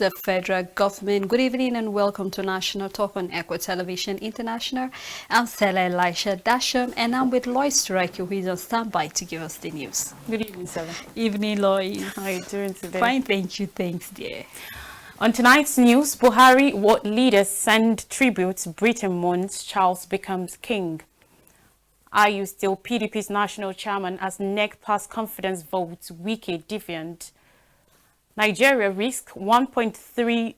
the federal government. Good evening and welcome to National Talk on ECWA Television International. I'm Stella Elisha Dasham and I'm with Lois Strike, who is on standby to give us the news. Good evening, Stella. Evening, Lois. How are you doing today? Fine, thank you. Thanks, dear. On tonight's news, Buhari world leaders send tributes. Britain mourns Charles becomes king. Are you still PDP's national chairman as NEC pass confidence votes? Wike defiant. Nigeria risks 1.3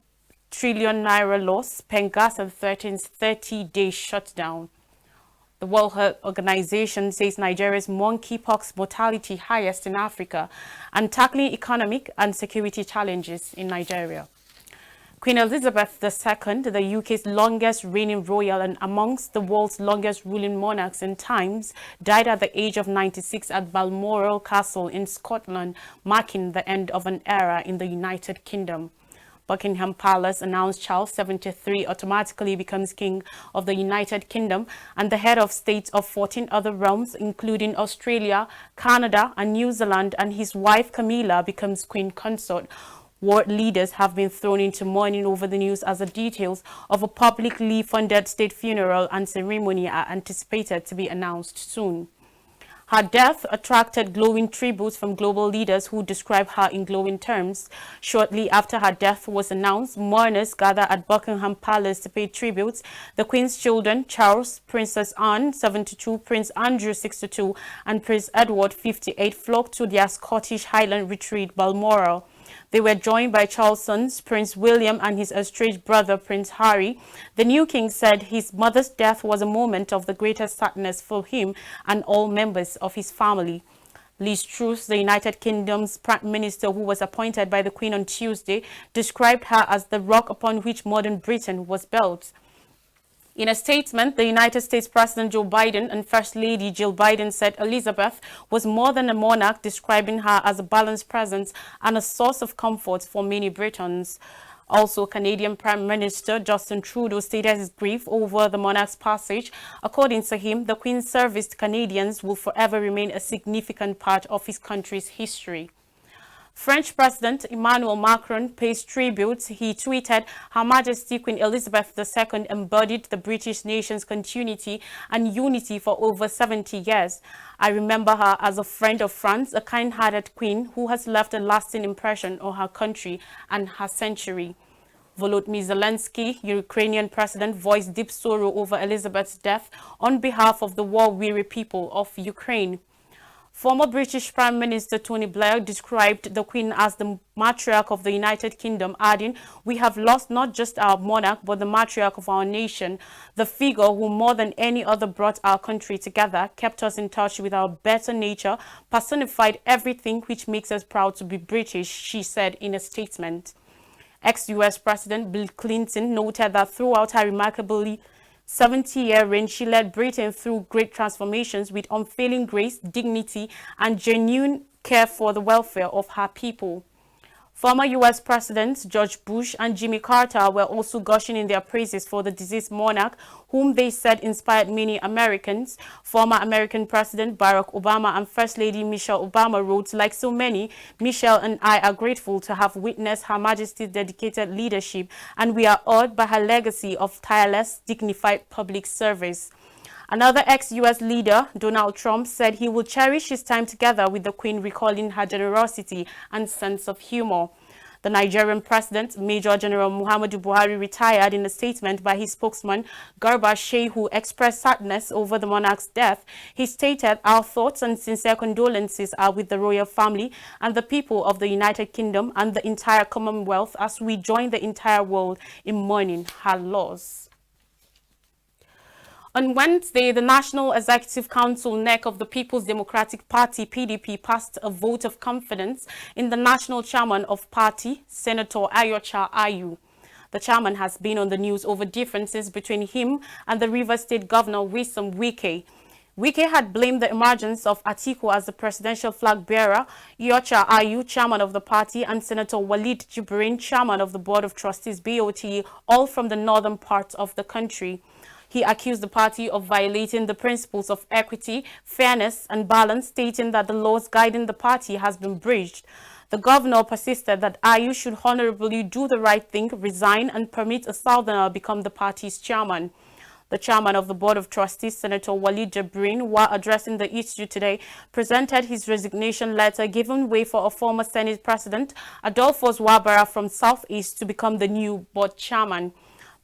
trillion naira loss. Pengasa threatens 30-day shutdown. The World Health Organization says Nigeria's monkeypox mortality highest in Africa and tackling economic and security challenges in Nigeria. Queen Elizabeth II, the UK's longest reigning royal and amongst the world's longest ruling monarchs in times, died at the age of 96 at Balmoral Castle in Scotland, marking the end of an era in the United Kingdom. Buckingham Palace announced Charles 73 automatically becomes King of the United Kingdom and the head of state of 14 other realms, including Australia, Canada, and New Zealand, and his wife Camilla becomes Queen Consort. World leaders have been thrown into mourning over the news as the details of a publicly funded state funeral and ceremony are anticipated to be announced soon. Her death attracted glowing tributes from global leaders who describe her in glowing terms. Shortly after her death was announced, mourners gathered at Buckingham Palace to pay tributes. The Queen's children, Charles, Princess Anne, 72, Prince Andrew, 62, and Prince Edward, 58, flocked to their Scottish Highland retreat, Balmoral. They were joined by Charles' sons, Prince William and his estranged brother, Prince Harry. The new king said his mother's death was a moment of the greatest sadness for him and all members of his family. Liz Truss, the United Kingdom's Prime Minister who was appointed by the Queen on Tuesday, described her as the rock upon which modern Britain was built. In a statement, the United States President Joe Biden and First Lady Jill Biden said Elizabeth was more than a monarch, describing her as a balanced presence and a source of comfort for many Britons. Also, Canadian Prime Minister Justin Trudeau stated his grief over the monarch's passage. According to him, the Queen's service to Canadians will forever remain a significant part of his country's history. French President Emmanuel Macron pays tribute. He tweeted, Her Majesty Queen Elizabeth II embodied the British nation's continuity and unity for over 70 years. I remember her as a friend of France, a kind-hearted queen who has left a lasting impression on her country and her century. Volodymyr Zelensky, Ukrainian president, voiced deep sorrow over Elizabeth's death on behalf of the war-weary people of Ukraine. Former British Prime Minister Tony Blair described the Queen as the matriarch of the United Kingdom, adding, We have lost not just our monarch, but the matriarch of our nation, the figure who more than any other brought our country together, kept us in touch with our better nature, personified everything which makes us proud to be British, she said in a statement. Ex-US President Bill Clinton noted that throughout her remarkably 70-year reign, she led Britain through great transformations with unfailing grace, dignity, and genuine care for the welfare of her people. Former U.S. Presidents George Bush and Jimmy Carter were also gushing in their praises for the deceased monarch, whom they said inspired many Americans. Former American President Barack Obama and First Lady Michelle Obama wrote, Like so many, Michelle and I are grateful to have witnessed Her Majesty's dedicated leadership, and we are awed by her legacy of tireless, dignified public service. Another ex-U.S. leader, Donald Trump, said he will cherish his time together with the Queen, recalling her generosity and sense of humor. The Nigerian president, Major General Muhammadu Buhari, retired in a statement by his spokesman, Garba Shehu, expressed sadness over the monarch's death. He stated, Our thoughts and sincere condolences are with the royal family and the people of the United Kingdom and the entire Commonwealth as we join the entire world in mourning her loss. On Wednesday, the National Executive Council (NEC) of the People's Democratic Party (PDP) passed a vote of confidence in the national chairman of party, Senator Ayocha Ayu. The chairman has been on the news over differences between him and the Rivers State Governor Nyesom Wike. Wike had blamed the emergence of Atiku as the presidential flag bearer, Ayocha Ayu, chairman of the party, and Senator Walid Jibrin, chairman of the Board of Trustees (BOT), all from the northern part of the country. He accused the party of violating the principles of equity, fairness, and balance, stating that the laws guiding the party has been breached. The governor persisted that Ayu should honorably do the right thing, resign, and permit a Southerner become the party's chairman. The chairman of the Board of Trustees, Senator Walid Jabrin, while addressing the issue today, presented his resignation letter giving way for a former Senate President, Adolphus Wabara from Southeast, to become the new board chairman.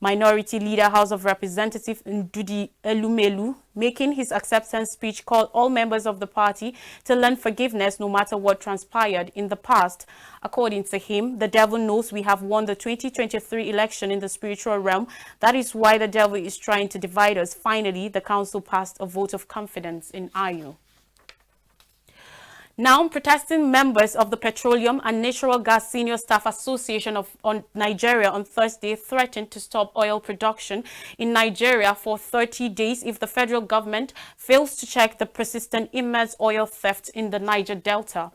Minority Leader, House of Representatives Ndudi Elumelu, making his acceptance speech, called all members of the party to learn forgiveness no matter what transpired in the past. According to him, the devil knows we have won the 2023 election in the spiritual realm. That is why the devil is trying to divide us. Finally, the council passed a vote of confidence in Ayu. Now, protesting members of the Petroleum and Natural Gas Senior Staff Association of Nigeria on Thursday threatened to stop oil production in Nigeria for 30 days if the federal government fails to check the persistent immense oil theft in the Niger Delta.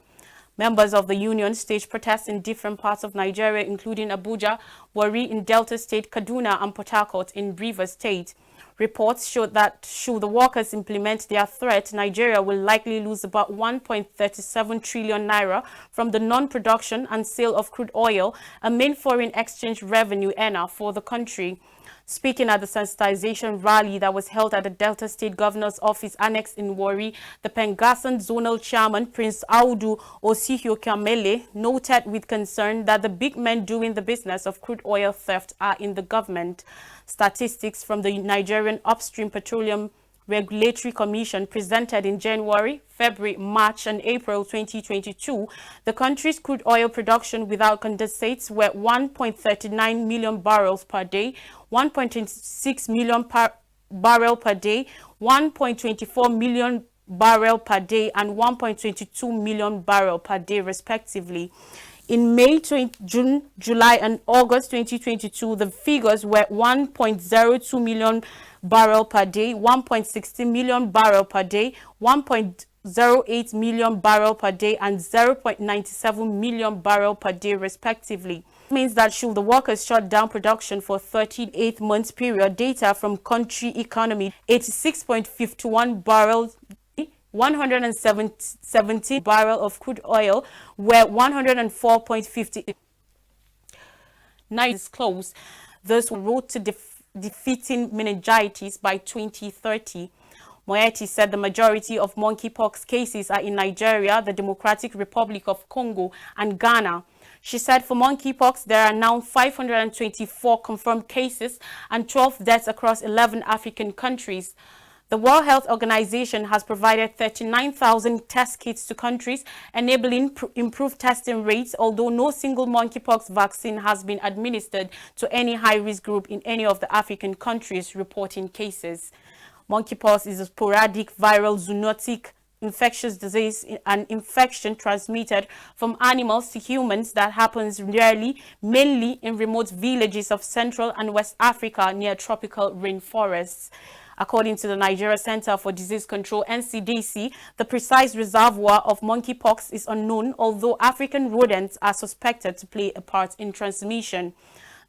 Members of the union staged protests in different parts of Nigeria, including Abuja, Warri in Delta State, Kaduna, and Port Harcourt in Rivers State. Reports showed that should the workers implement their threat, Nigeria will likely lose about 1.37 trillion naira from the non-production and sale of crude oil, a main foreign exchange revenue earner for the country. Speaking at the sensitization rally that was held at the Delta State Governor's Office Annex in Warri, the Pengassan Zonal Chairman, Prince Audu Osihio Kamele, noted with concern that the big men doing the business of crude oil theft are in the government. Statistics from the Nigerian Upstream Petroleum Regulatory Commission presented in January, February, March, and April 2022, the country's crude oil production without condensates were 1.39 million barrels per day, 1.26 million barrel per day, 1.24 million barrel per day, and 1.22 million barrel per day, respectively. In May, June, July, and August 2022, the figures were 1.02 million barrel per day, 1.60 million barrel per day, 1.08 million barrel per day, and 0.97 million barrel per day, respectively. This means that should the workers shut down production for 38 months period, data from country economy, 86.51 barrels 117 barrel of crude oil were 104.50. Now is close. Those who wrote to defeating meningitis by 2030. Moeti said the majority of monkeypox cases are in Nigeria, the Democratic Republic of Congo, and Ghana. She said for monkeypox, there are now 524 confirmed cases and 12 deaths across 11 African countries. The World Health Organization has provided 39,000 test kits to countries, enabling improved testing rates, although no single monkeypox vaccine has been administered to any high-risk group in any of the African countries reporting cases. Monkeypox is a sporadic viral zoonotic infectious disease, an infection transmitted from animals to humans that happens rarely, mainly in remote villages of Central and West Africa near tropical rainforests. According to the Nigeria Center for Disease Control, NCDC, the precise reservoir of monkeypox is unknown, although African rodents are suspected to play a part in transmission.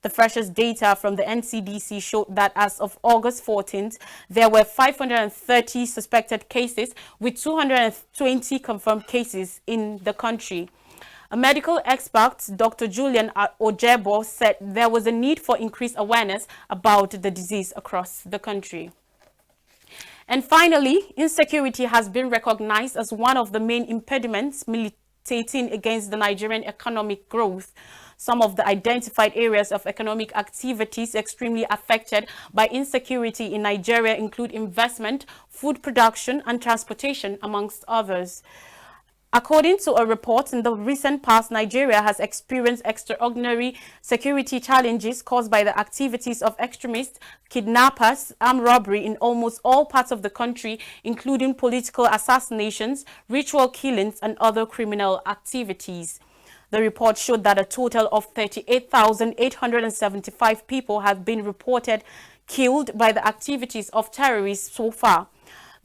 The freshest data from the NCDC showed that as of August 14th, there were 530 suspected cases with 220 confirmed cases in the country. A medical expert, Dr. Julian Ojebo, said there was a need for increased awareness about the disease across the country. And finally, insecurity has been recognized as one of the main impediments militating against the Nigerian economic growth. Some of the identified areas of economic activities extremely affected by insecurity in Nigeria include investment, food production, and transportation, amongst others. According to a report, in the recent past, Nigeria has experienced extraordinary security challenges caused by the activities of extremists, kidnappers, armed robbery in almost all parts of the country, including political assassinations, ritual killings, and other criminal activities. The report showed that a total of 38,875 people have been reported killed by the activities of terrorists so far.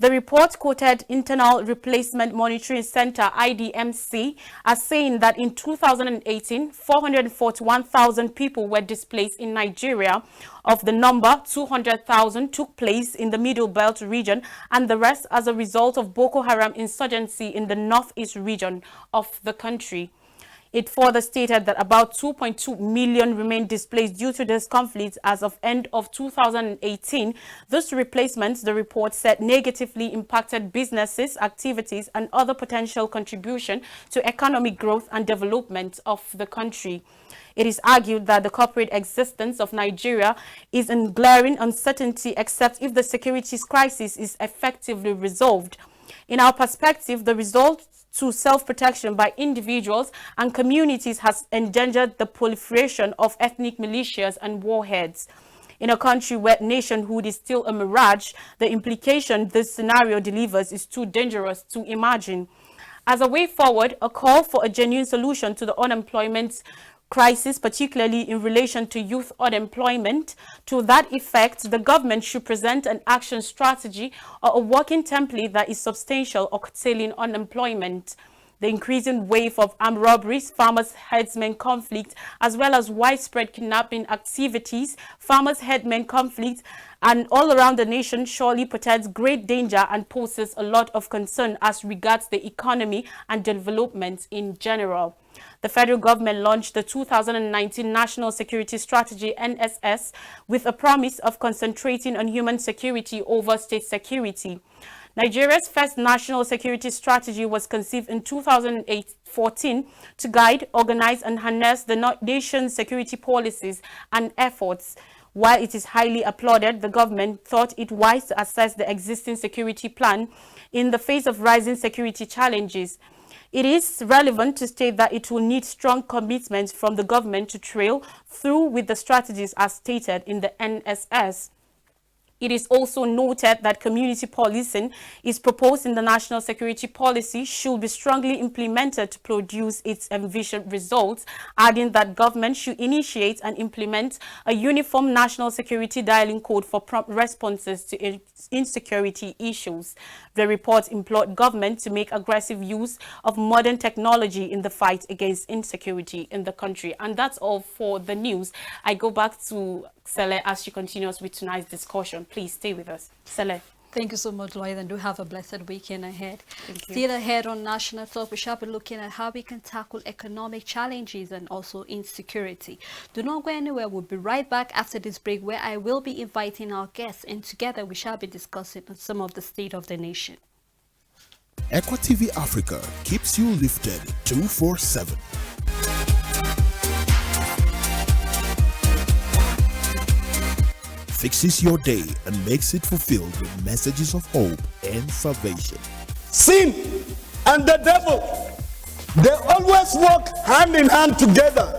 The report quoted Internal Replacement Monitoring Center (IDMC) as saying that in 2018, 441,000 people were displaced in Nigeria. Of the number, 200,000 took place in the Middle Belt region, and the rest as a result of Boko Haram insurgency in the northeast region of the country. It further stated that about 2.2 million remain displaced due to this conflict as of end of 2018. This replacement, the report said, negatively impacted businesses, activities, and other potential contribution to economic growth and development of the country. It is argued that the corporate existence of Nigeria is in glaring uncertainty except if the security crisis is effectively resolved. In our perspective, the result to self-protection by individuals and communities has engendered the proliferation of ethnic militias and warheads. In a country where nationhood is still a mirage, the implication this scenario delivers is too dangerous to imagine. As a way forward, a call for a genuine solution to the unemployment crisis, particularly in relation to youth unemployment. To that effect, the government should present an action strategy or a working template that is substantial or curtailing unemployment. The increasing wave of armed robberies, farmers' herdsmen conflict, as well as widespread kidnapping activities, farmers' herdsmen conflict, and all around the nation surely presents great danger and poses a lot of concern as regards the economy and development in general. The federal government launched the 2019 National Security Strategy, NSS, with a promise of concentrating on human security over state security. Nigeria's first national security strategy was conceived in 2014 to guide, organize, and harness the nation's security policies and efforts. While it is highly applauded, the government thought it wise to assess the existing security plan in the face of rising security challenges. It is relevant to state that it will need strong commitments from the government to trail through with the strategies as stated in the NSS. It is also noted that community policing is proposed in the national security policy should be strongly implemented to produce its envisioned results, adding that government should initiate and implement a uniform national security dialing code for prompt responses to insecurity issues. The report implored government to make aggressive use of modern technology in the fight against insecurity in the country. And that's all for the news. I go back to Sele as she continues with tonight's discussion. Please stay with us. Sele. Thank you so much, Lloyd, and do have a blessed weekend ahead. Thank you. Still ahead on National Talk, we shall be looking at how we can tackle economic challenges and also insecurity. Do not go anywhere. We'll be right back after this break, where I will be inviting our guests, and together we shall be discussing some of the state of the nation. ECWA TV Africa keeps you lifted 24/7. Fixes your day and makes it fulfilled with messages of hope and salvation. Sin and the devil, they always walk hand in hand together.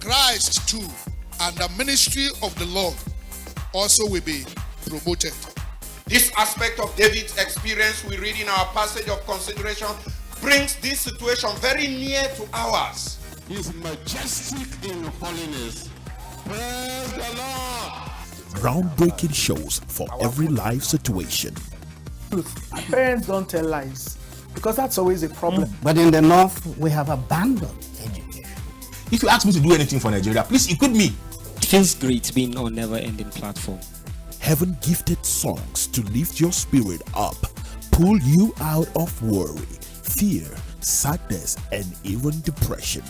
Christ too and the ministry of the Lord also will be promoted. This aspect of David's experience we read in our passage of consideration brings this situation very near to ours. He is majestic in holiness. Praise the Lord. Groundbreaking shows for every life situation. Parents don't tell lies because that's always a problem. But in the north, we have abandoned education. If you ask me to do anything for Nigeria, please equip me. It feels great being on never-ending platform. Heaven gifted songs to lift your spirit up, pull you out of worry, fear, sadness, and even depression.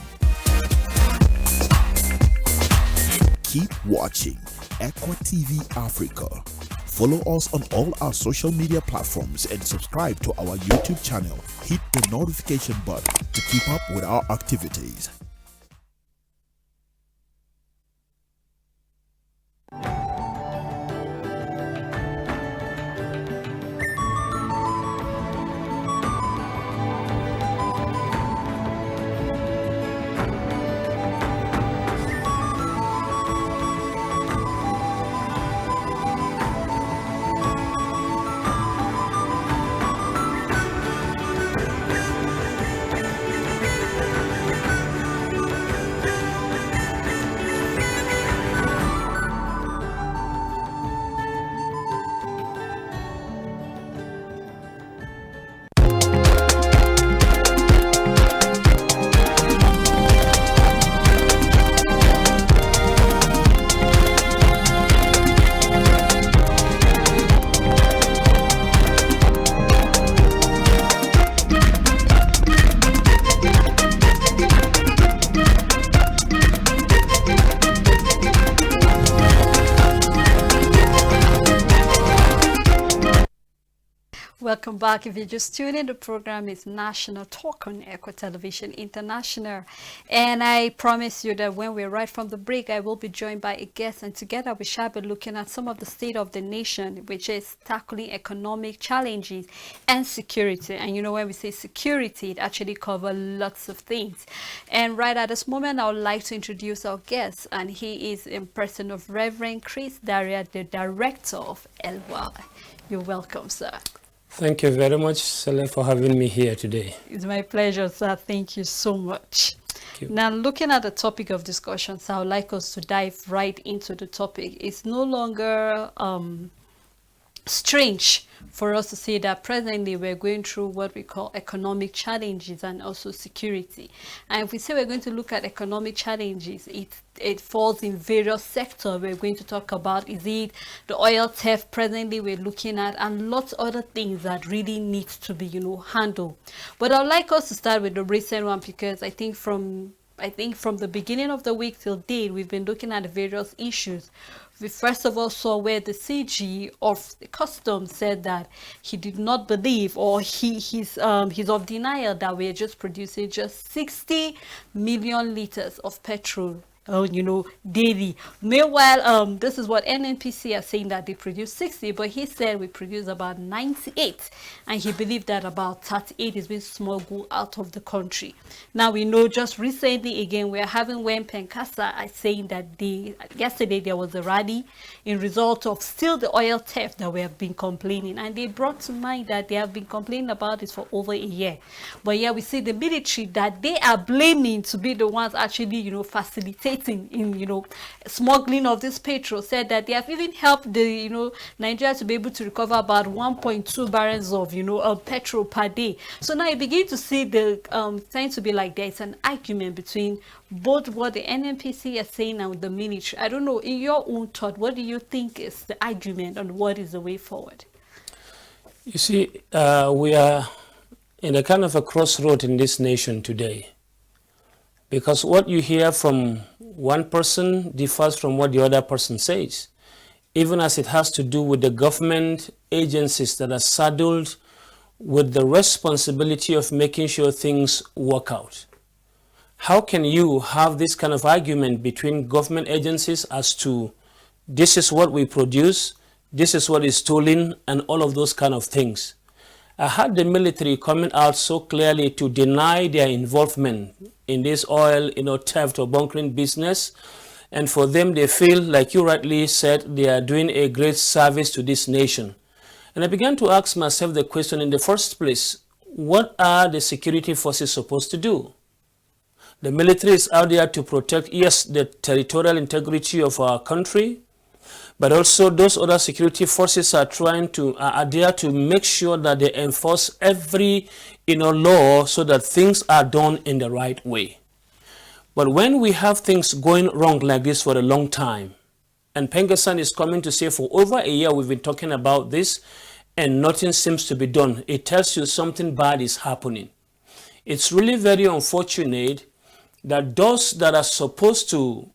Keep watching ECWA TV Africa. Follow us on all our social media platforms and subscribe to our YouTube channel. Hit the notification button to keep up with our activities. Welcome back. If you just tuned in, the program is National Talk on ECWA Television International. And I promise you that when we're right from the break, I will be joined by a guest, and together we shall be looking at some of the state of the nation, which is tackling economic challenges and security. And you know, when we say security, it actually covers lots of things. And right at this moment, I would like to introduce our guest, and he is in person of Reverend Chris Daria, the director of ECWA. You're welcome, sir. Thank you very much, Sele, for having me here today. It's my pleasure, sir. Thank you so much. Now, looking at the topic of discussion, so I would like us to dive right into the topic. It's no longer strange for us to say that presently we're going through what we call economic challenges and also security. And if we say we're going to look at economic challenges, it falls in various sectors. We're going to talk about, is it the oil theft presently we're looking at, and lots of other things that really need to be, handled. But I'd like us to start with the recent one, because I think from the beginning of the week till date, we've been looking at the various issues. We first of all saw where the CG of the customs said that he did not believe, or he's of denial, that we're just producing just 60 million liters of petrol daily. Meanwhile, this is what NNPC are saying, that they produce 60, but he said we produce about 98, and he believed that about 38 is being smuggled out of the country. Now we know just recently again we are having when Penkasa are saying that yesterday there was a rally in result of still the oil theft that we have been complaining, and they brought to mind that they have been complaining about this for over a year. But yeah, we see the military that they are blaming to be the ones actually facilitating in smuggling of this petrol, said that they have even helped the Nigeria to be able to recover about 1.2 barrels of petrol per day. So now you begin to see the trying to be like there's an argument between both what the NNPC are saying and the military. I don't know, in your own thought, what do you think is the argument and what is the way forward? You see, we are in a kind of a crossroad in this nation today, because what you hear from one person differs from what the other person says, even as it has to do with the government agencies that are saddled with the responsibility of making sure things work out. How can you have this kind of argument between government agencies as to this is what we produce, this is what is stolen, and all of those kind of things? I had the military coming out so clearly to deny their involvement in this oil, theft or bunkering business. And for them, they feel, like you rightly said, they are doing a great service to this nation. And I began to ask myself the question in the first place, what are the security forces supposed to do? The military is out there to protect, yes, the territorial integrity of our country, but also those other security forces are there to make sure that they enforce every law so that things are done in the right way. But when we have things going wrong like this for a long time, and Pengasan is coming to say for over a year we've been talking about this and nothing seems to be done, it tells you something bad is happening. It's really very unfortunate that those that are supposed to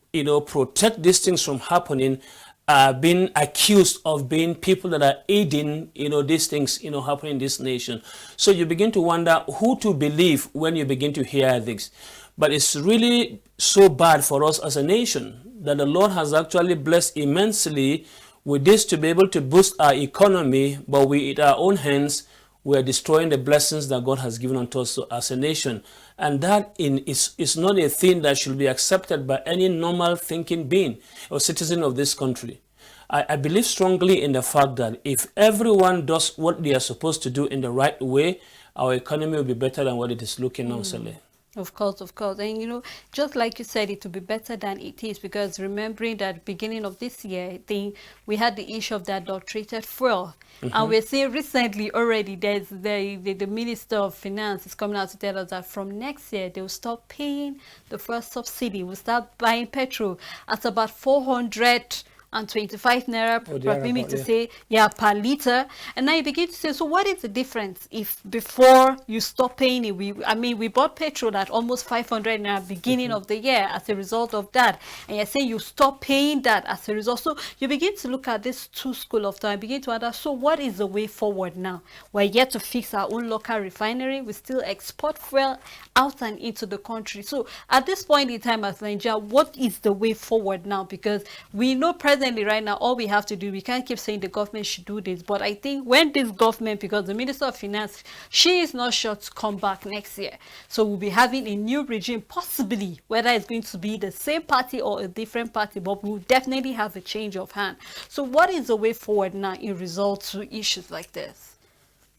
protect these things from happening are being accused of being people that are aiding these things happening in this nation. So you begin to wonder who to believe when you begin to hear things. But it's really so bad for us as a nation that the Lord has actually blessed immensely with this to be able to boost our economy, but we, in our own hands, we are destroying the blessings that God has given unto us as a nation. And that is not a thing that should be accepted by any normal thinking being or citizen of this country. I believe strongly in the fact that if everyone does what they are supposed to do in the right way, our economy will be better than what it is looking now, Sally. Of course. And just like you said, it will be better than it is, because remembering that beginning of this year, I think we had the issue of that adulterated fuel. And we're seeing recently already there's the Minister of Finance is coming out to tell us that from next year they will stop paying the first subsidy. We'll start buying petrol at about 400 and 25 naira Oh, maybe to yeah. say, yeah, per liter. And now you begin to say, so what is the difference if before you stop paying it, we bought petrol at almost 500 naira beginning of the year as a result of that, and you're saying you stop paying that as a result. So you begin to look at this two school of thought, begin to wonder, so what is the way forward now? We're yet to fix our own local refinery. We still export fuel out and into the country. So at this point in time as Nigeria, what is the way forward now? Because we know presently right now, all we have to do, we can't keep saying the government should do this, but I think when this government, because the Minister of Finance, she is not sure to come back next year, so we'll be having a new regime, possibly, whether it's going to be the same party or a different party, but we'll definitely have a change of hand. So what is the way forward now in result to issues like this?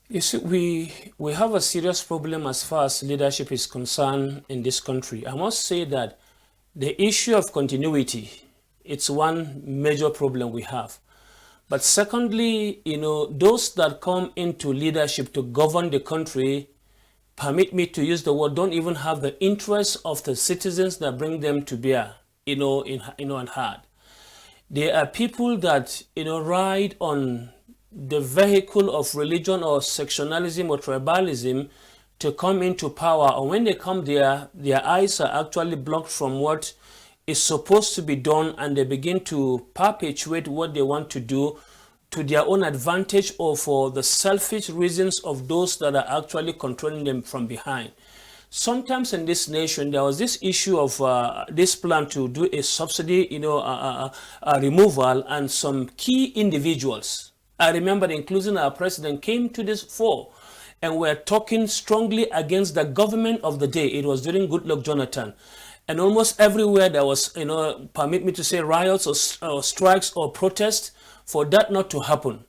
You see, we have a serious problem as far as leadership is concerned in this country. I must say that the issue of continuity, it's one major problem we have. But secondly, those that come into leadership to govern the country, permit me to use the word, don't even have the interests of the citizens that bring them to bear, in heart. There are people that, ride on the vehicle of religion or sectionalism or tribalism to come into power, and when they come there, their eyes are actually blocked from what is supposed to be done, and they begin to perpetuate what they want to do to their own advantage or for the selfish reasons of those that are actually controlling them from behind. Sometimes in this nation, there was this issue of this plan to do a subsidy, removal, and some key individuals, I remember, including our president, came to this fore and were talking strongly against the government of the day. It was during Goodluck Jonathan. And almost everywhere there was, permit me to say, riots or strikes or protests for that not to happen.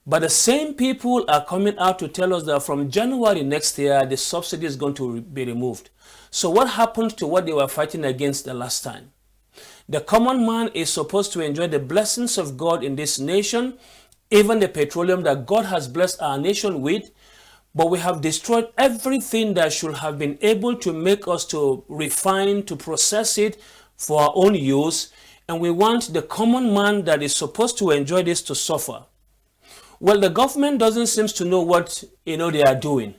But the same people are coming out to tell us that from January next year, the subsidy is going to be removed. So what happened to what they were fighting against the last time? The common man is supposed to enjoy the blessings of God in this nation, even the petroleum that God has blessed our nation with, but we have destroyed everything that should have been able to make us to refine, to process it for our own use, and we want the common man that is supposed to enjoy this to suffer. Well, the government doesn't seem to know what they are doing.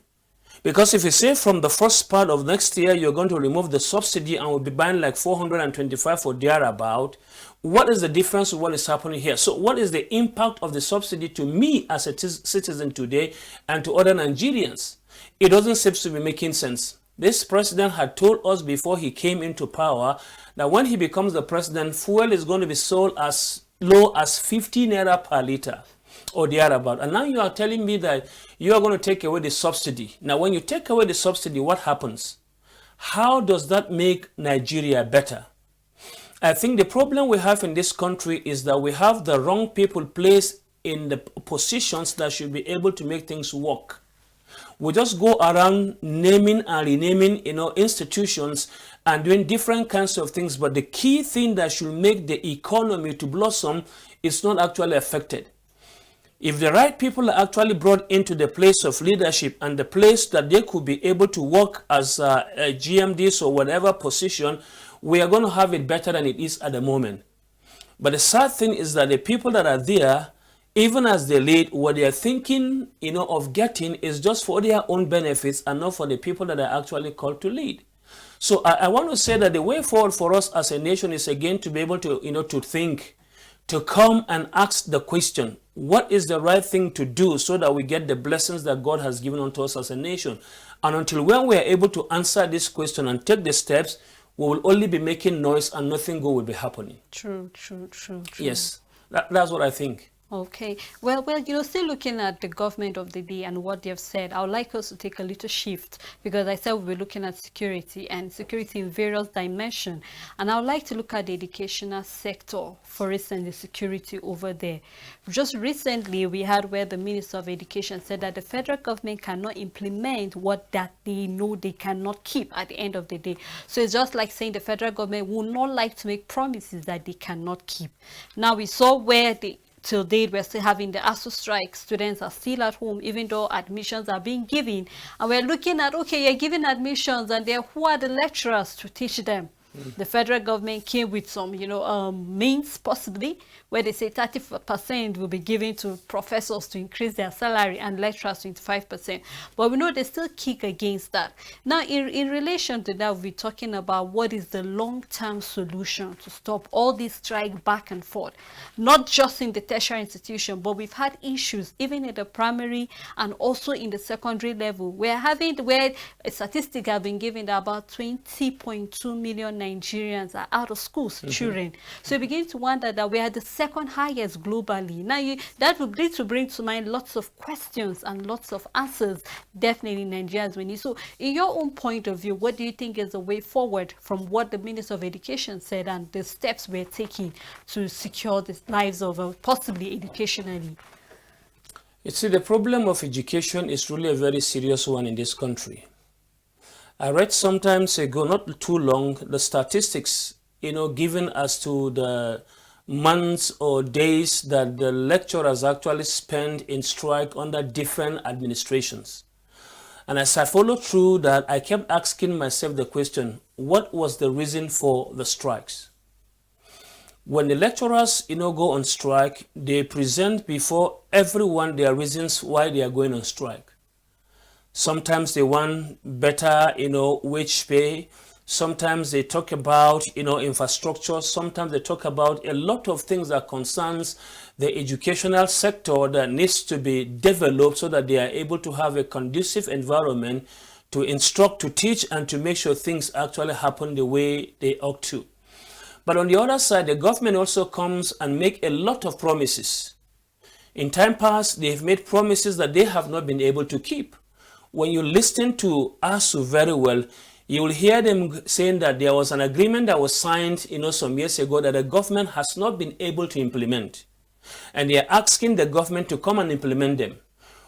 Because if you say from the first part of next year, you're going to remove the subsidy and we'll be buying like 425 or thereabout, what is the difference with what is happening here? So what is the impact of the subsidy to me as a citizen today and to other Nigerians? It doesn't seem to be making sense. This president had told us before he came into power that when he becomes the president, fuel is going to be sold as low as 50 naira per liter or thereabout. And now you are telling me that you are going to take away the subsidy. Now, when you take away the subsidy, what happens? How does that make Nigeria better? I think the problem we have in this country is that we have the wrong people placed in the positions that should be able to make things work. We just go around naming and renaming, institutions and doing different kinds of things. But the key thing that should make the economy to blossom is not actually affected. If the right people are actually brought into the place of leadership and the place that they could be able to work as GMDs or whatever position, we are going to have it better than it is at the moment. But the sad thing is that the people that are there, even as they lead, what they are thinking, of getting is just for their own benefits and not for the people that are actually called to lead. So I want to say that the way forward for us as a nation is again to be able to, to think, to come and ask the question, what is the right thing to do so that we get the blessings that God has given unto us as a nation? And until when we are able to answer this question and take the steps, we will only be making noise and nothing good will be happening. True. Yes, that's what I think. Okay. Well, still looking at the government of the day and what they have said, I would like us to take a little shift because I said we're looking at security in various dimensions. And I would like to look at the educational sector, for instance, the security over there. Just recently, we had where the Minister of Education said that the federal government cannot implement what that they know they cannot keep at the end of the day. So it's just like saying the federal government would not like to make promises that they cannot keep. Now we saw where till date, we're still having the ASU strike. Students are still at home, even though admissions are being given. And we're looking at, okay, you're giving admissions, and who are the lecturers to teach them? The federal government came with some, means possibly where they say 30% will be given to professors to increase their salary and lecturers 25%. But we know they still kick against that. Now, in relation to that, we're talking about what is the long-term solution to stop all this strike back and forth, not just in the tertiary institution, but we've had issues even in the primary and also in the secondary level. Where a statistic have been given that about 20.2 million Nigerians are out of schools, children. So you begin to wonder that we are the second highest globally. Now, that would need to bring to mind lots of questions and lots of answers, definitely Nigerians we need. So in your own point of view, what do you think is the way forward from what the Minister of Education said and the steps we're taking to secure the lives of possibly educationally? You see, the problem of education is really a very serious one in this country. I read some time ago, not too long, the statistics, given as to the months or days that the lecturers actually spend in strike under different administrations. And as I followed through that, I kept asking myself the question, what was the reason for the strikes? When the lecturers, go on strike, they present before everyone their reasons why they are going on strike. Sometimes they want better, wage pay. Sometimes they talk about, infrastructure. Sometimes they talk about a lot of things that concerns the educational sector that needs to be developed so that they are able to have a conducive environment to instruct, to teach, and to make sure things actually happen the way they ought to. But on the other side, the government also comes and make a lot of promises. In time past, they've made promises that they have not been able to keep. When you listen to ASU very well, you will hear them saying that there was an agreement that was signed, some years ago that the government has not been able to implement. And they are asking the government to come and implement them.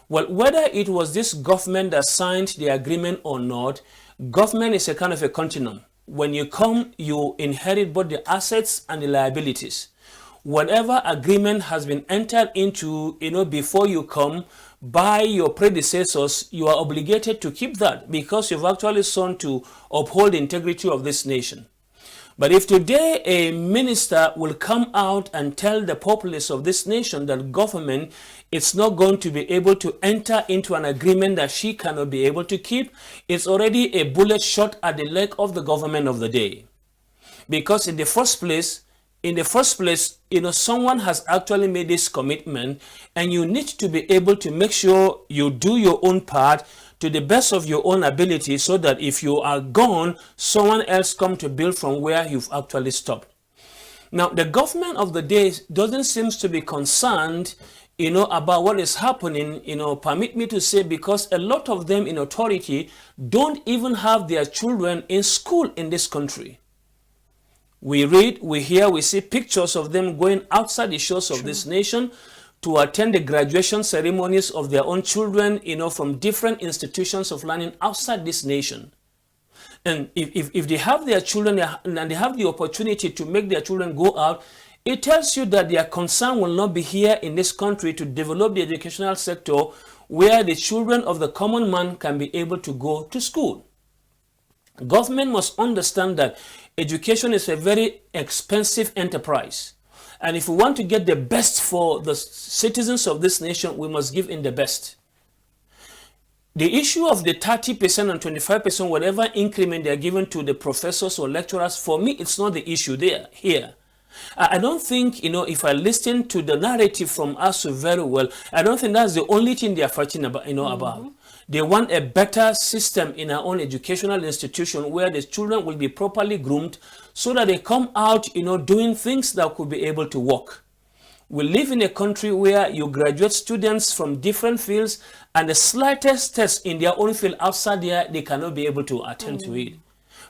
Well, whether it was this government that signed the agreement or not, government is a kind of a continuum. When you come, you inherit both the assets and the liabilities. Whatever agreement has been entered into, before you come, by your predecessors, you are obligated to keep that because you've actually sworn to uphold the integrity of this nation. But if today a minister will come out and tell the populace of this nation that government is not going to be able to enter into an agreement that she cannot be able to keep, it's already a bullet shot at the leg of the government of the day. Because in the first place, someone has actually made this commitment, and you need to be able to make sure you do your own part to the best of your own ability so that if you are gone, someone else come to build from where you've actually stopped. Now, the government of the day doesn't seem to be concerned, about what is happening, permit me to say, because a lot of them in authority don't even have their children in school in this country. We read, we hear, we see pictures of them going outside the shores of this nation to attend the graduation ceremonies of their own children, from different institutions of learning outside this nation. And if they have their children and they have the opportunity to make their children go out, it tells you that their concern will not be here in this country to develop the educational sector where the children of the common man can be able to go to school. Government must understand that education is a very expensive enterprise. And if we want to get the best for the citizens of this nation, we must give in the best. The issue of the 30% and 25%, whatever increment they are given to the professors or lecturers, for me, it's not the issue here. I don't think, if I listen to the narrative from ASU very well, I don't think that's the only thing they are fighting about, about. They want a better system in our own educational institution where the children will be properly groomed so that they come out, doing things that could be able to work. We live in a country where you graduate students from different fields and the slightest test in their own field outside there, they cannot be able to attend to it.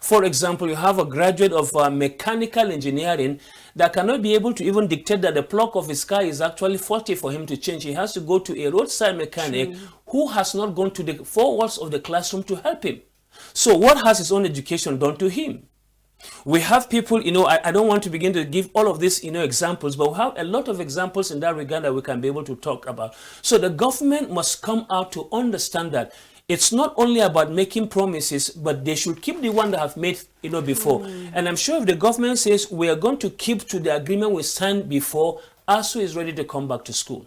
For example, you have a graduate of mechanical engineering that cannot be able to even dictate that the plug of his car is actually faulty for him to change. He has to go to a roadside mechanic who has not gone to the four walls of the classroom to help him. So what has his own education done to him? We have people, I don't want to begin to give all of these, examples, but we have a lot of examples in that regard that we can be able to talk about. So the government must come out to understand that it's not only about making promises, but they should keep the one that have made, before. And I'm sure if the government says we are going to keep to the agreement we signed before, ASU is ready to come back to school,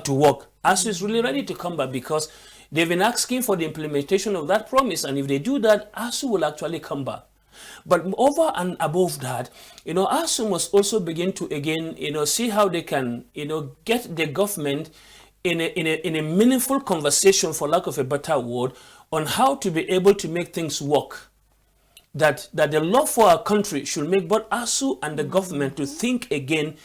to work. ASU is really ready to come back because they've been asking for the implementation of that promise. And if they do that, ASU will actually come back. But over and above that, ASU must also begin to again, see how they can, get the government in a meaningful conversation, for lack of a better word, on how to be able to make things work. That the love for our country should make both ASU and the government to think again,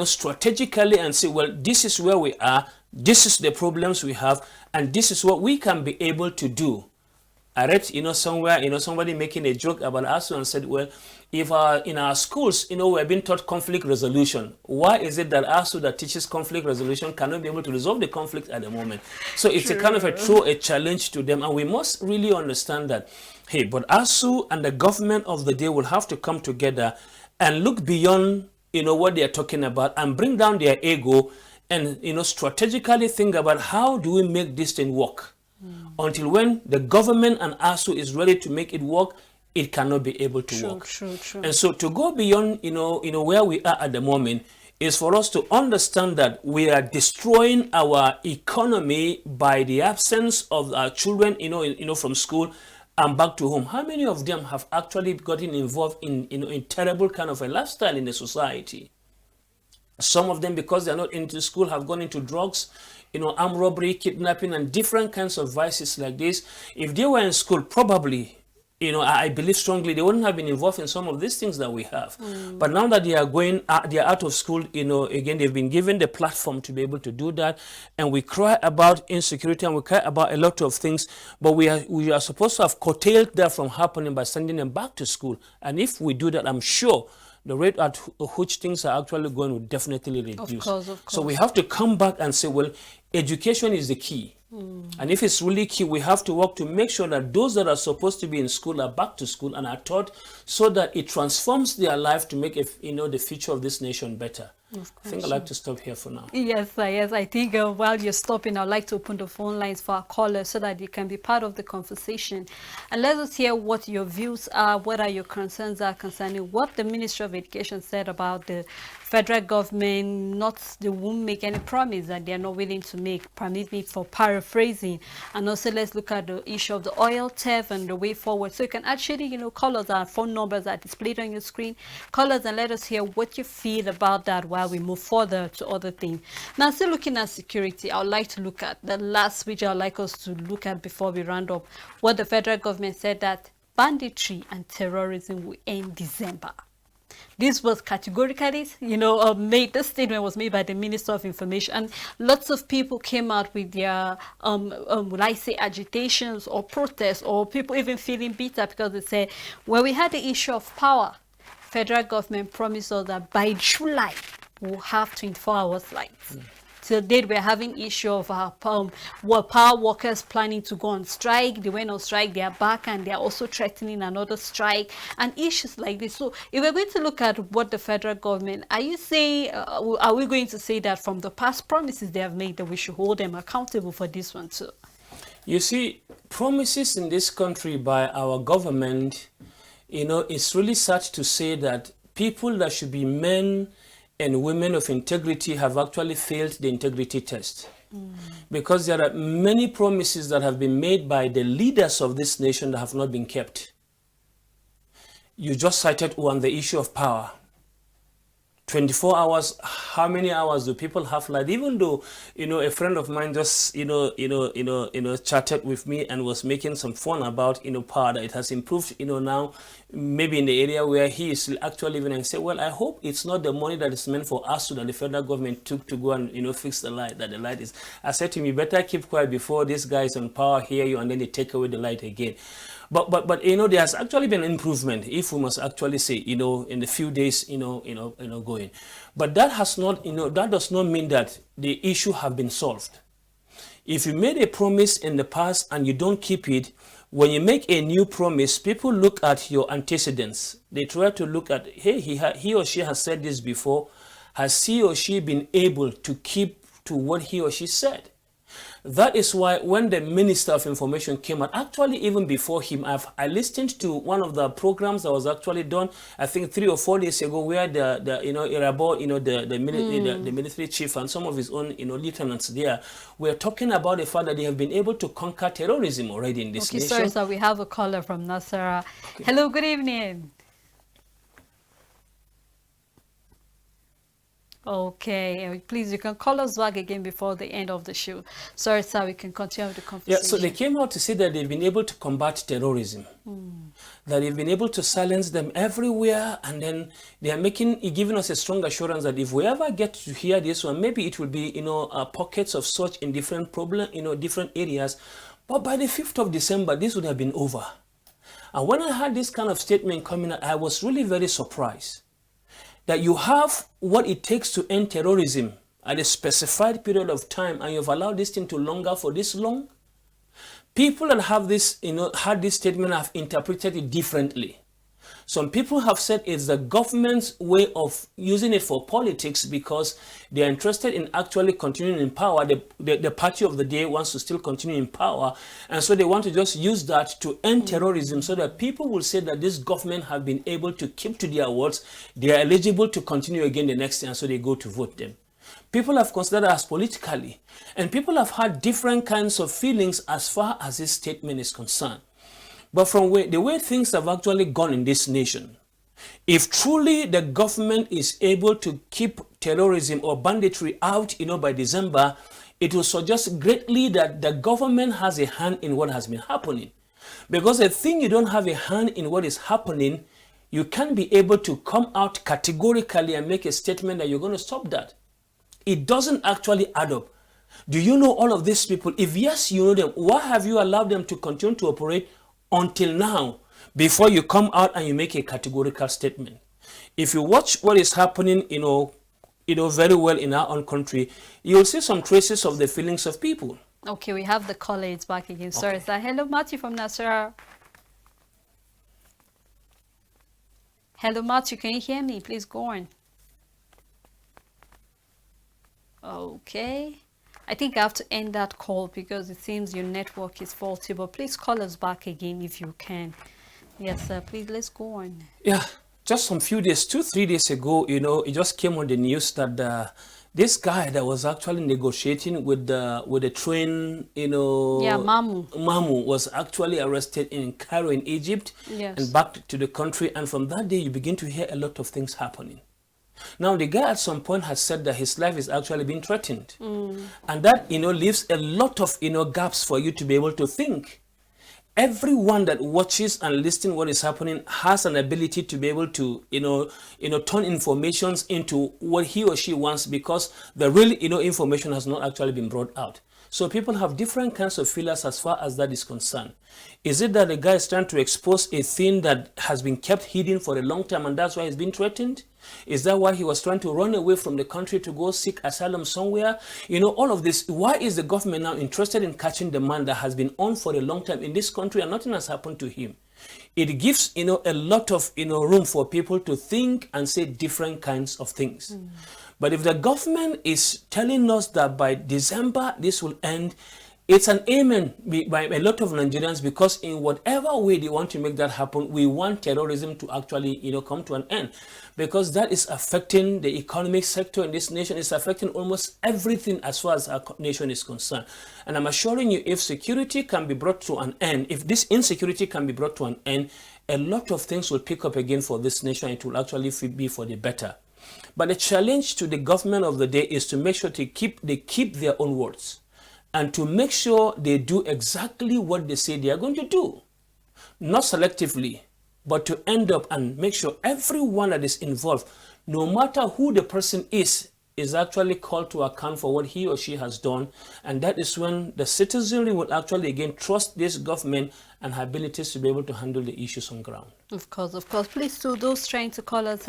strategically and say, well, this is where we are, this is the problems we have, and this is what we can be able to do. I read, somewhere, somebody making a joke about ASU and said, well, if in our schools, we're being taught conflict resolution, why is it that ASU that teaches conflict resolution cannot be able to resolve the conflict at the moment? So it's a kind of a challenge to them, and we must really understand that, hey, but ASU and the government of the day will have to come together and look beyond, what they're talking about and bring down their ego and, strategically think about how do we make this thing work? Until when the government and ASU is ready to make it work, it cannot be able to work. True. And so to go beyond, where we are at the moment is for us to understand that we are destroying our economy by the absence of our children, from school and back to home. How many of them have actually gotten involved in terrible kind of a lifestyle in the society? Some of them, because they're not into school, have gone into drugs, armed robbery, kidnapping, and different kinds of vices like this. If they were in school, probably, I believe strongly they wouldn't have been involved in some of these things that we have. But now that they are they are out of school, again, they've been given the platform to be able to do that. And we cry about insecurity and we cry about a lot of things, but we are supposed to have curtailed that from happening by sending them back to school. And if we do that, I'm sure the rate at which things are actually going will definitely reduce. Of course. So we have to come back and say, well, education is the key. And if it's really key, we have to work to make sure that those that are supposed to be in school are back to school and are taught so that it transforms their life to make the future of this nation better. I think I'd like to stop here for now. Yes. I think while you're stopping, I'd like to open the phone lines for our callers so that you can be part of the conversation. And let us hear what your views are, what are your concerns are concerning what the Ministry of Education said about the federal government they won't make any promise that they're not willing to make. Permit me for paraphrasing. And also let's look at the issue of the oil theft and the way forward. So you can actually, call us. Our phone numbers are displayed on your screen. Call us and let us hear what you feel about that while we move further to other things. Now, still looking at security, I would like to look at the last which I would like us to look at before we round up. What the federal government said that banditry and terrorism will end December. This was categorically, made. This statement was made by the Minister of Information, and lots of people came out with their, will I say, agitations or protests, or people even feeling bitter because they say, when we had the issue of power, federal government promised us that by July we'll have 24 hours lights. Till date, we're having issue of power workers planning to go on strike. They went on strike, they are back, and they're also threatening another strike and issues like this. So if we're going to look at what the federal government, are you saying, are we going to say that from the past promises they have made that we should hold them accountable for this one too? You see, promises in this country by our government, it's really sad to say that people that should be men and women of integrity have actually failed the integrity test. Because there are many promises that have been made by the leaders of this nation that have not been kept. You just cited one, the issue of power. 24 hours, how many hours do people have light? Even though, a friend of mine just, chatted with me and was making some fun about, power, that it has improved, now, maybe in the area where he is actually living, and say, well, I hope it's not the money that is meant for us that the federal government took to go and, fix the light, that the light is. I said to him, you better keep quiet before this guy is on power, hear you, and then they take away the light again. But there has actually been improvement, if we must actually say, in the few days, going. But that has not, that does not mean that the issue have been solved. If you made a promise in the past and you don't keep it, when you make a new promise, people look at your antecedents. They try to look at, hey, he or she has said this before. Has he or she been able to keep to what he or she said? That is why when the Minister of Information came out, actually even before him, I listened to one of the programs that was actually done, I think 3 or 4 days ago, where the Irabo, the military chief and some of his own, lieutenants there were talking about the fact that they have been able to conquer terrorism already in this nation. Sorry, sir, we have a caller from Nasara. Okay. Hello, good evening. Okay, please, you can call us back again before the end of the show. Sorry, sir, we can continue with the conversation. Yeah, so they came out to say that they've been able to combat terrorism, that they've been able to silence them everywhere, and then they are giving us a strong assurance that if we ever get to hear this one, maybe it will be, pockets of such in different different areas. But by the 5th of December, this would have been over. And when I heard this kind of statement coming out, I was really very surprised that you have what it takes to end terrorism at a specified period of time, and you've allowed this thing to longer for this long. People that have this, had this statement have interpreted it differently. Some people have said it's the government's way of using it for politics because they are interested in actually continuing in power. The party of the day wants to still continue in power. And so they want to just use that to end terrorism so that people will say that this government have been able to keep to their words. They are eligible to continue again the next year, and so they go to vote them. People have considered us politically. And people have had different kinds of feelings as far as this statement is concerned. But from the way things have actually gone in this nation, if truly the government is able to keep terrorism or banditry out, by December, it will suggest greatly that the government has a hand in what has been happening. Because the thing you don't have a hand in what is happening, you can't be able to come out categorically and make a statement that you're going to stop that. It doesn't actually add up. Do you know all of these people? If yes, you know them, why have you allowed them to continue to operate until now, before you come out and you make a categorical statement? If you watch what is happening, very well in our own country, you'll see some traces of the feelings of people. Okay, we have the colleagues back again. Sorry, sir. Hello, Matthew from Nasara. Hello, Matthew. Can you hear me? Please go on. Okay. I think I have to end that call because it seems your network is faulty, but please call us back again if you can. Yes, sir, please, let's go on. Yeah, just some few days, 2-3 days ago, it just came on the news that this guy that was actually negotiating with the train, Mamu was actually arrested in Cairo in Egypt. Yes. And back to the country. And from that day, you begin to hear a lot of things happening. Now, the guy at some point has said that his life is actually being threatened. And that, leaves a lot of, gaps for you to be able to think. Everyone that watches and listens what is happening has an ability to be able to, turn information into what he or she wants because the real, information has not actually been brought out. So people have different kinds of feelers as far as that is concerned. Is it that the guy is trying to expose a thing that has been kept hidden for a long time and that's why he's been threatened? Is that why he was trying to run away from the country to go seek asylum somewhere? All of this. Why is the government now interested in catching the man that has been on for a long time in this country and nothing has happened to him? It gives, a lot of, room for people to think and say different kinds of things. But if the government is telling us that by December this will end, it's an amen by a lot of Nigerians because in whatever way they want to make that happen, we want terrorism to actually, come to an end. Because that is affecting the economic sector in this nation. It's affecting almost everything as far as our nation is concerned. And I'm assuring you, if security can be brought to an end, if this insecurity can be brought to an end, a lot of things will pick up again for this nation. It will actually be for the better. But the challenge to the government of the day is to make sure they keep their own words and to make sure they do exactly what they say they are going to do. Not selectively, but to end up and make sure everyone that is involved, no matter who the person is actually called to account for what he or she has done. And that is when the citizenry will actually again trust this government and her abilities to be able to handle the issues on ground. Of course, of course. Please, to those trying to call us,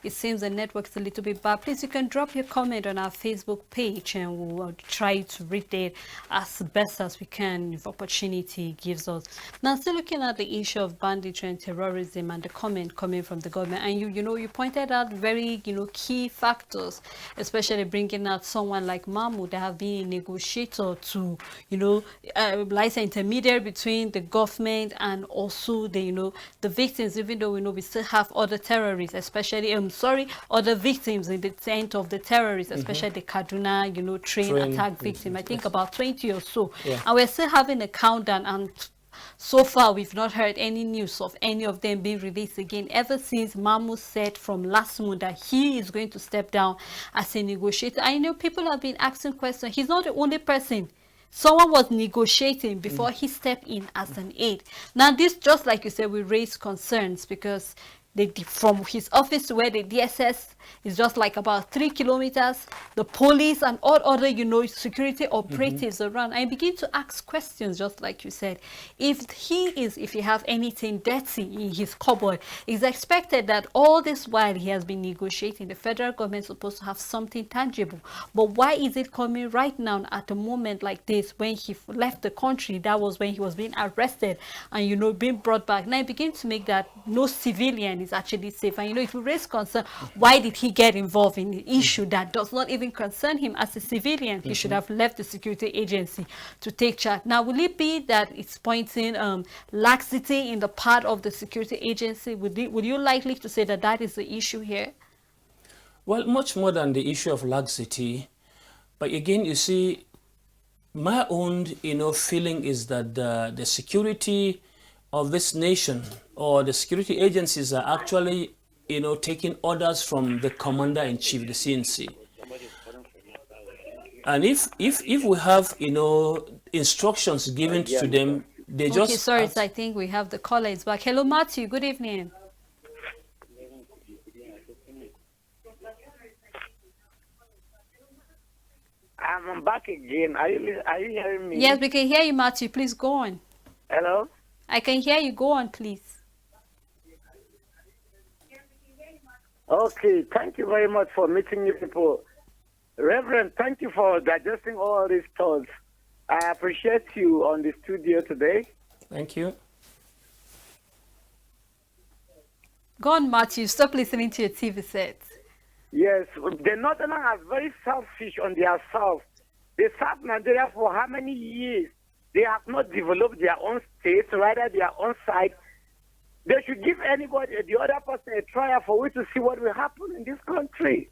it seems the network's a little bit bad. Please, you can drop your comment on our Facebook page and we'll try to read it as best as we can if opportunity gives us. Now, still looking at the issue of banditry and terrorism and the comment coming from the government, and you pointed out very, key factors, especially bringing out someone like Mahmoud that have been a negotiator to, like an intermediary between the government and also the victims, even though we know we still have other terrorists, especially other victims in the tent of the terrorists, especially the Kaduna train attack victim. I think about 20 or so, and we're still having a countdown, and so far we've not heard any news of any of them being released again ever since Mahmoud said from last month that he is going to step down as a negotiator. I know people have been asking questions. He's not the only person. Someone was negotiating before he stepped in as an aide. Now this, just like you said, will raise concerns because from his office to where the DSS is just like about 3 kilometers. The police and all other, security operatives around. I begin to ask questions, just like you said. If he have anything dirty in his cupboard, it's expected that all this while he has been negotiating, the federal government is supposed to have something tangible. But why is it coming right now at a moment like this when he left the country? That was when he was being arrested and, being brought back. Now I begin to make that no civilian is actually safe. And, it will raise concern. Why did he get involved in the issue that does not even concern him as a civilian? He should have left the security agency to take charge. Now, will it be that it's pointing laxity in the part of the security agency? Would you likely to say that that is the issue here? Well, much more than the issue of laxity. But again, you see, my own, feeling is that the security of this nation or the security agencies are actually, taking orders from the commander-in-chief, the CNC. And if we have, instructions given to them, they just... Okay, sorry, I think we have the caller is back. Hello, Matthew. Good evening. I'm back again. Are you hearing me? Yes, we can hear you, Matthew. Please go on. Hello? I can hear you. Go on, please. Okay, thank you very much for meeting you people. Reverend, thank you for digesting all these thoughts. I appreciate you on the studio today. Thank you. Go on, Matthew. Stop listening to your TV sets. Yes, the Northerners are very selfish on their self. They served Nigeria for how many years? They have not developed their own state, rather their own side. They should give anybody, the other person, a trial for we to see what will happen in this country.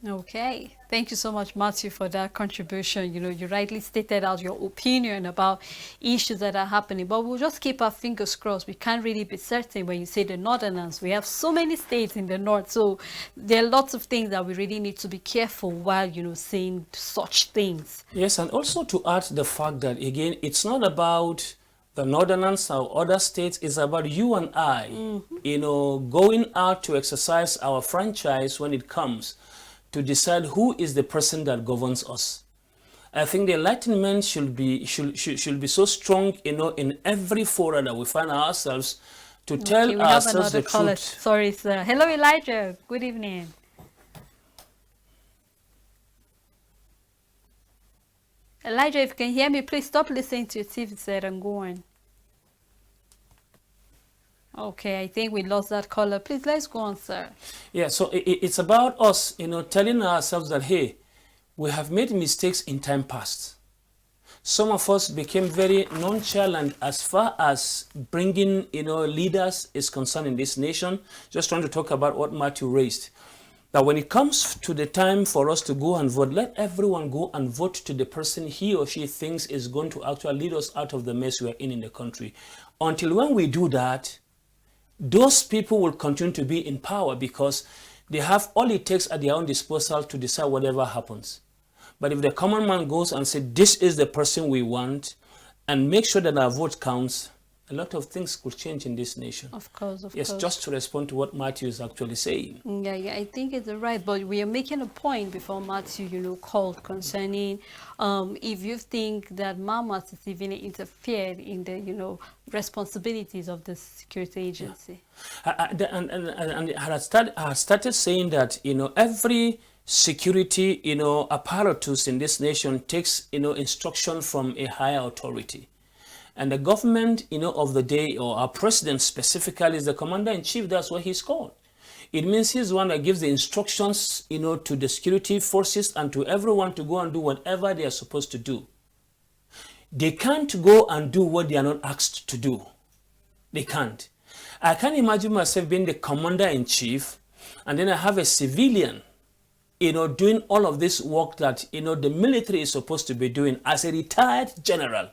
Okay. Thank you so much, Matthew, for that contribution. You rightly stated out your opinion about issues that are happening, but we'll just keep our fingers crossed. We can't really be certain when you say the Northerners. We have so many states in the north, so there are lots of things that we really need to be careful while, saying such things. Yes, and also to add the fact that, again, it's not about the Northerners or other states, it's about you and I, going out to exercise our franchise when it comes to decide who is the person that governs us. I think the enlightenment should be so strong, in every forum that we find ourselves to tell ourselves the truth. Sorry, sir. Hello, Elijah. Good evening. Elijah, if you can hear me, please stop listening to your TV set and go on. Okay, I think we lost that caller. Please, let's go on, sir. Yeah, so it's about us, telling ourselves that, hey, we have made mistakes in time past. Some of us became very nonchalant as far as bringing, leaders is concerned in this nation. Just trying to talk about what Matthew raised. That when it comes to the time for us to go and vote, let everyone go and vote to the person he or she thinks is going to actually lead us out of the mess we are in the country. Until when we do that, those people will continue to be in power because they have all it takes at their own disposal to decide whatever happens. But if the common man goes and says, this is the person we want, and make sure that our vote counts, a lot of things could change in this nation. Of course, of yes, course. just to respond to what Matthew is actually saying. Yeah, I think it's right. But we are making a point before Matthew, called concerning if you think that Mama is even interfered in the, responsibilities of the security agency. And I started saying that, every security, apparatus in this nation takes, instruction from a higher authority. And the government, of the day, or our president specifically, is the commander-in-chief. That's what he's called. It means he's the one that gives the instructions, to the security forces and to everyone to go and do whatever they are supposed to do. They can't go and do what they are not asked to do. They can't. I can't imagine myself being the commander-in-chief and then I have a civilian, doing all of this work that, the military is supposed to be doing as a retired general.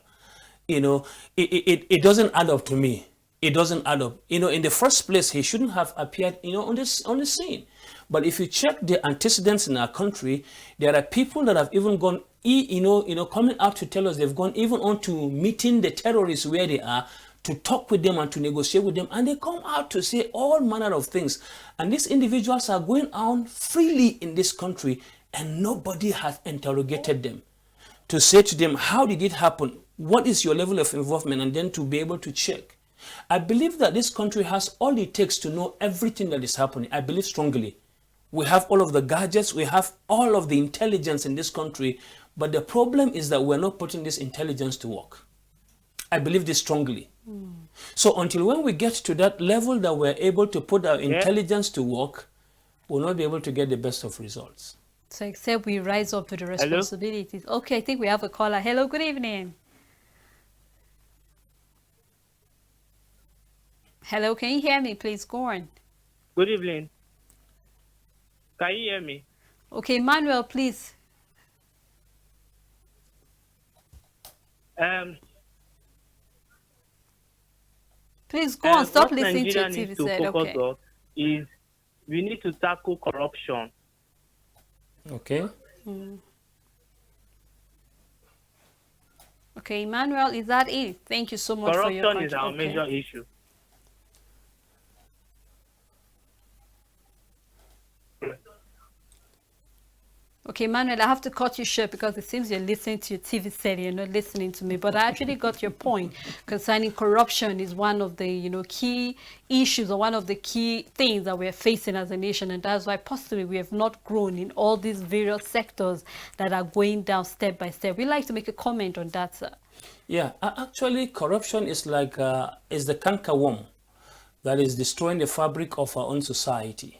It doesn't add up to me. It doesn't add up. In the first place, he shouldn't have appeared, on the scene. But if you check the antecedents in our country, there are people that have even gone, coming out to tell us they've gone even on to meeting the terrorists where they are, to talk with them and to negotiate with them, and they come out to say all manner of things. And these individuals are going on freely in this country, and nobody has interrogated them to say to them, how did it happen? What is your level of involvement? And then to be able to check. I believe that this country has all it takes to know everything that is happening. I believe strongly. We have all of the gadgets, we have all of the intelligence in this country, but the problem is that we're not putting this intelligence to work. I believe this strongly. So until when we get to that level that we're able to put our intelligence to work, we'll not be able to get the best of results. So except we rise up to the responsibilities. Hello? Okay, I think we have a caller. Hello, good evening. Hello, can you hear me? Please go on. Good evening. Can you hear me? Okay, Manuel, please. Please go on. Stop listening to Nigeria TV. Needs to focus on is we need to tackle corruption. Okay. Okay, Emmanuel, is that it? Thank you so much for your contribution. Corruption is our major issue. Okay, Manuel, I have to cut you short because it seems you're listening to your TV set, you're not listening to me. But I actually got your point concerning corruption is one of the, key issues or one of the key things that we're facing as a nation. And that's why possibly we have not grown in all these various sectors that are going down step by step. We'd like to make a comment on that, sir. Yeah, actually, corruption is like is the cankerworm that is destroying the fabric of our own society.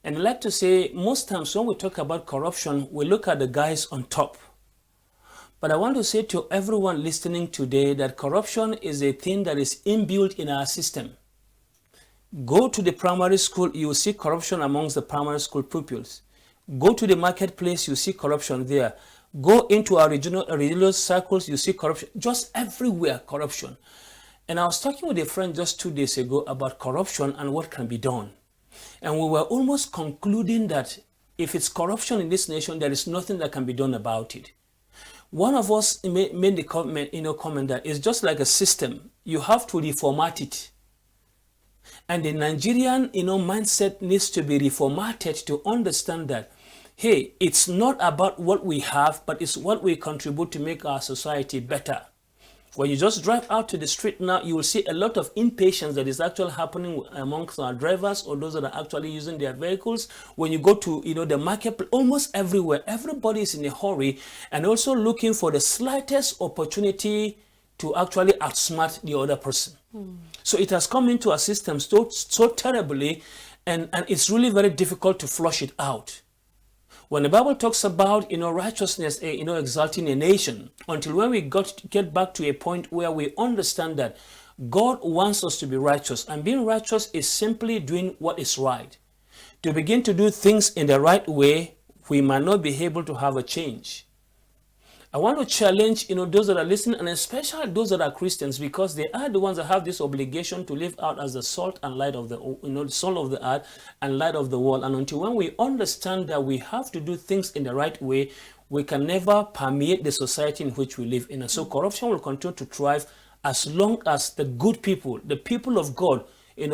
And I like to say, most times when we talk about corruption, we look at the guys on top. But I want to say to everyone listening today that corruption is a thing that is inbuilt in our system. Go to the primary school, you will see corruption amongst the primary school pupils. Go to the marketplace, you see corruption there. Go into our regional circles, you see corruption. Just everywhere, corruption. And I was talking with a friend just 2 days ago about corruption and what can be done. And we were almost concluding that if it's corruption in this nation, there is nothing that can be done about it. One of us made the comment that it's just like a system. You have to reformat it. And the Nigerian, mindset needs to be reformatted to understand that, hey, it's not about what we have, but it's what we contribute to make our society better. When you just drive out to the street now, you will see a lot of impatience that is actually happening amongst our drivers or those that are actually using their vehicles. When you go to, the market, almost everywhere, everybody is in a hurry and also looking for the slightest opportunity to actually outsmart the other person. So it has come into our system so terribly, and it's really very difficult to flush it out. When the Bible talks about, righteousness, exalting a nation, until when we get back to a point where we understand that God wants us to be righteous, and being righteous is simply doing what is right. To begin to do things in the right way, we might not be able to have a change. I want to challenge, those that are listening, and especially those that are Christians, because they are the ones that have this obligation to live out as the salt and light of the, soul of the earth and light of the world. And until when we understand that we have to do things in the right way, we can never permeate the society in which we live in. And so corruption will continue to thrive as long as the good people, the people of God,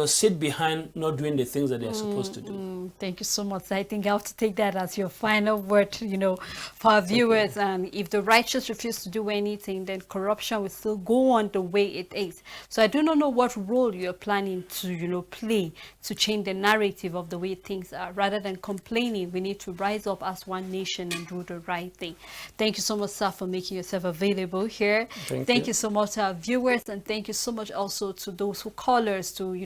sit behind not doing the things that they are supposed to do. Thank you so much. I think I have to take that as your final word, for our viewers. And if the righteous refuse to do anything, then corruption will still go on the way it is. So I do not know what role you're planning to, play to change the narrative of the way things are. Rather than complaining, we need to rise up as one nation and do the right thing. Thank you so much, sir, for making yourself available here. Thank you so much to our viewers, and thank you so much also to those who call us to,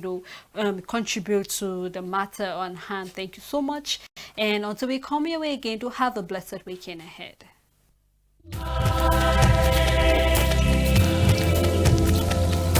contribute to the matter on hand. Thank you so much. And until we come your way again, do have a blessed weekend ahead.